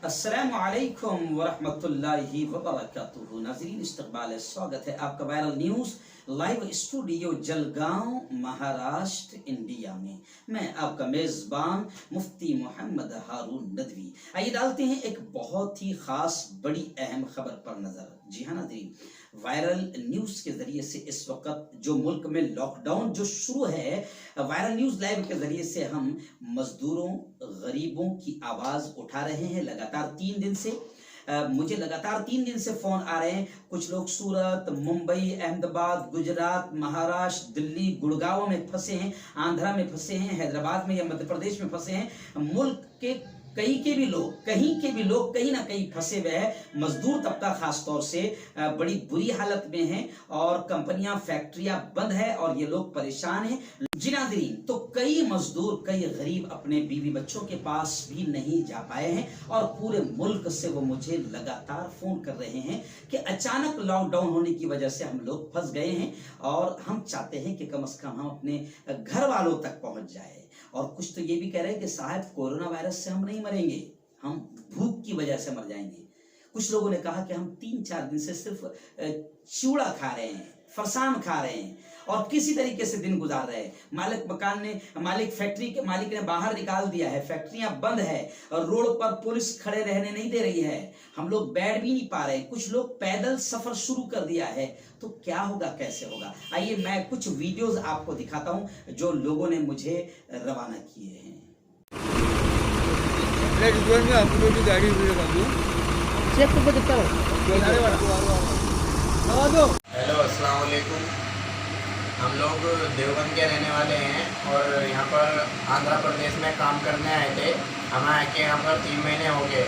अस्सलामु अलैकुम वरहमतुल्लाहि वबरकातुहू। नाज़रीन इस्तक़बाल स्वागत है आपका viral news live studio Jalgaon Maharashtra India में। मैं आपका मेज़बान मुफ्ती मोहम्मद हारून नदवी। आइए डालते हैं एक बहुत ही ख़ास बड़ी अहम खबर पर नज़र। जी हाँ नाज़रीन, वायरल न्यूज़ के ज़रिए से इस वक्त जो मुल्क में लॉकडाउन जो शुरू है, वायरल न्यूज़ लाइव के ज़रिए से हम मज़दूरों गरीबों की आवाज़ उठा रहे हैं। लगातार 3 दिन से मुझे लगातार 3 दिन से फ़ोन आ रहे हैं। कुछ लोग सूरत, मुंबई, अहमदाबाद, गुजरात, महाराष्ट्र, दिल्ली, गुड़गांव में फंसे हैं, आंध्रा में फंसे हैं, हैदराबाद में या मध्य प्रदेश में फंसे हैं। मुल्क के कहीं के भी लोग कहीं ना कहीं फंसे हुए हैं। मजदूर तबका खास तौर से बड़ी बुरी हालत में है और कंपनियां, फैक्ट्रियां बंद है और ये लोग परेशान हैं। जी नाज़रीन, तो कई मजदूर, कई गरीब अपने बीवी बच्चों के पास भी नहीं जा पाए हैं और पूरे मुल्क से वो मुझे लगातार फोन कर रहे हैं कि अचानक लॉकडाउन होने की वजह से हम लोग फंस गए हैं और हम चाहते हैं कि कम से कम हम अपने घर वालों तक पहुंच जाए। और कुछ तो ये भी कह रहे हैं कि साहब कोरोना वायरस से हम नहीं मरेंगे, हम भूख की वजह से मर जाएंगे। कुछ लोगों ने कहा कि हम 3-4 दिन से सिर्फ चूड़ा खा रहे हैं, फरसान खा रहे हैं और किसी तरीके से दिन गुजार रहे हैं। मालिक फैक्ट्री के मालिक ने बाहर निकाल दिया है, फैक्ट्रियां बंद है और रोड पर पुलिस खड़े रहने नहीं दे रही है। हम लोग बैठ भी नहीं पा रहे, कुछ लोग पैदल सफर शुरू कर दिया है। तो क्या होगा, कैसे होगा? आइए मैं कुछ वीडियोस आपको दिखाता हूं जो लोगों ने मुझे रवाना किए हैं। हेलो, अस्सलाम वालेकुम। हम लोग देवबंद के रहने वाले हैं और यहाँ पर आंध्र प्रदेश में काम करने आए थे। हम आके यहाँ पर 3 महीने हो गए।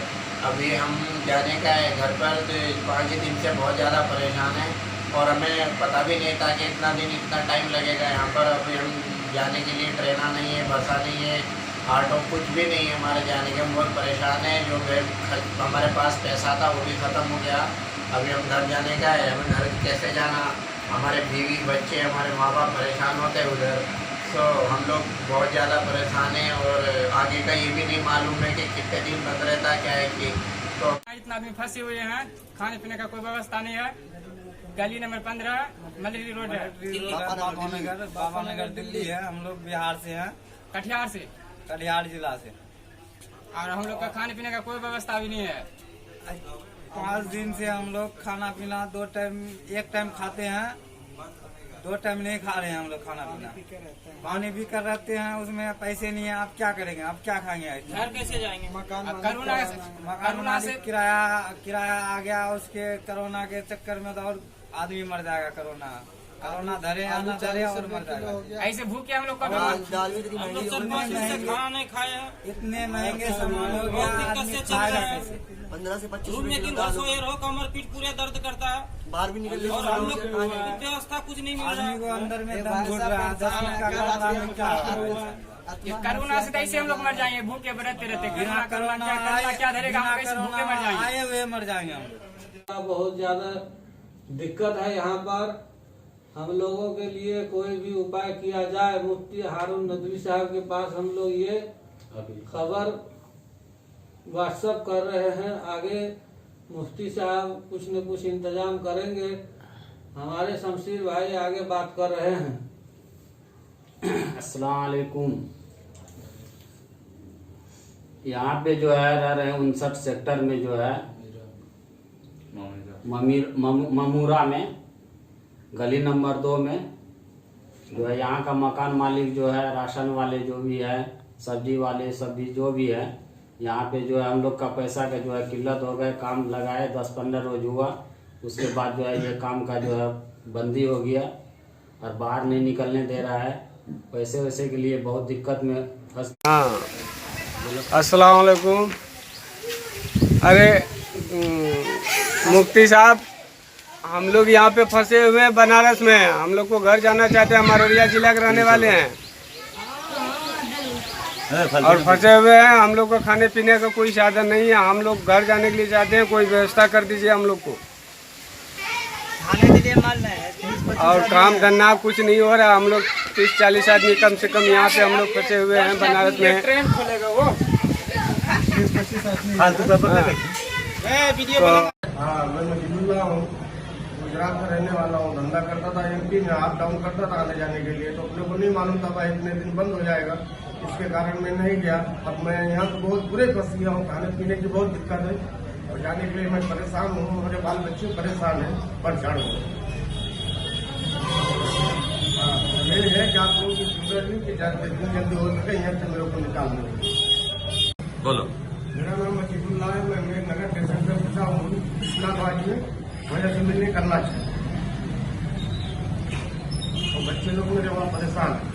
अभी हम जाने का है घर पर, तो 5 दिन से बहुत ज़्यादा परेशान हैं और हमें पता भी नहीं था कि इतना टाइम लगेगा यहाँ पर। अभी हम जाने के लिए ट्रेन नहीं है, बसा नहीं है, ऑटो कुछ भी नहीं है हमारे जाने के। हम बहुत परेशान हैं। जो हमारे पास पैसा था वो भी ख़त्म हो गया। अभी हम घर जाने का है, हमें घर कैसे जाना, हमारे बीवी बच्चे, हमारे माँ बाप परेशान होते हैं उधर। तो हम लोग बहुत ज़्यादा परेशान हैं और आगे का ये भी नहीं मालूम है कि कितने दिन बंद रहता क्या है कि। तो इतना आदमी फंसे हुए हैं, खाने पीने का कोई व्यवस्था नहीं है। गली नंबर 15 मदरी रोड है, बाबा नगर दिल्ली है। हम लोग बिहार से हैं, कटिहार जिला से। और हम लोग का खाने पीने का कोई व्यवस्था भी नहीं है। 5 दिन से हम लोग खाना पीना 2 टाइम, एक टाइम खाते हैं, 2 टाइम नहीं खा रहे हैं हम लोग खाना पीना। पानी भी कर रहते हैं, उसमें पैसे नहीं है। आप क्या करेंगे, आप क्या खाएंगे? घर कैसे जाएंगे? मकान से किराया आ गया, उसके कोरोना के चक्कर में तो और आदमी मर जाएगा। कोरोना धरे या ना धरे और मर जाएगा। ऐसे भूखे हम लोग का खाना नहीं खाए हैं। इतने महंगे सामान हो गया, आदमी खाएगा कैसे? 15 से 25 रूम में दिन भर सोए रहो, कमर पीठ पूरे दर्द करता है, बाहर भी निकल और हम लोग व्यवस्था कुछ नहीं मिल रहा आदमी को अंदर में दम घुट रहा है। 10 मिनट का कमरा में क्या है। कोरोना से कैसे हम लोग मर जाएंगे? भूखे रहते कोरोना क्या धरेगा? हम कैसे भूखे मर जाएंगे? आए हुए मर जाएंगे हम लोग। बहुत ज्यादा दिक्कत है यहाँ पर। हम लोगों के लिए कोई भी उपाय किया जाए। मुफ्ती हारून नदवी साहब के पास हम लोग ये खबर व्हाट्सएप कर रहे हैं। आगे मुफ्ती साहब कुछ न कुछ इंतजाम करेंगे। हमारे शमशीर भाई आगे बात कर रहे हैं। अस्सलाम वालेकुम। यहाँ पे जो है रह रहे हैं 59 सेक्टर में, जो है ममूरा में, गली नंबर 2 में जो है। यहाँ का मकान मालिक जो है, राशन वाले जो भी है, सब्जी वाले सब्जी जो भी है, यहाँ पे जो है हम लोग का पैसा का जो है किल्लत हो गए। काम लगाए 10-15 रोज हुआ, उसके बाद जो है ये काम का जो है बंदी हो गया और बाहर नहीं निकलने दे रहा है। पैसे वैसे के लिए बहुत दिक्कत में फंस। हाँ, अस्सलाम वालेकुम। अरे मुफ्ती साहब, हम लोग यहाँ पे फंसे हुए हैं बनारस में। हम लोग को घर जाना चाहते हैं, हम अररिया जिला के रहने वाले हैं और फंसे हुए हैं। हम लोग को खाने पीने का कोई साधन नहीं है। हम लोग घर जाने के लिए चाहते हैं, कोई व्यवस्था कर दीजिए हम लोग को। खाने के लिए माल है और काम धंधा कुछ नहीं हो रहा। हम लोग 30-40 आदमी कम से कम यहाँ पे हम लोग फंसे हुए हैं बनारस में। ट्रेन खोलेगा वो हाँ, मैं मजीबुल्ला हूँ, गुजरात में रहने वाला हूँ। धंधा करता था एमपी में, अप डाउन करता था आने जाने के लिए। तो अपने को नहीं मालूम था भाई इतने दिन बंद हो जाएगा, इसके कारण मैं नहीं गया। अब मैं यहाँ तो बहुत बुरे फंस गया हूँ, खाने पीने की बहुत दिक्कत है और जाने के लिए मैं परेशान हूँ। मेरे बाल बच्चे परेशान हैं, परेशान हूँ। यही है कि आप लोगों की जरूरत कि जितनी जल्दी हो सके यहाँ से मेरे को निकाल दो। बोलो। मेरा नाम मजीबुल्ला है, मैं नगर स्टेशन से पूछा हूँ इस्लामाबाद में, मुझे से मिलने करना चाहिए। और बच्चे लोग मेरे वहाँ परेशान हैं।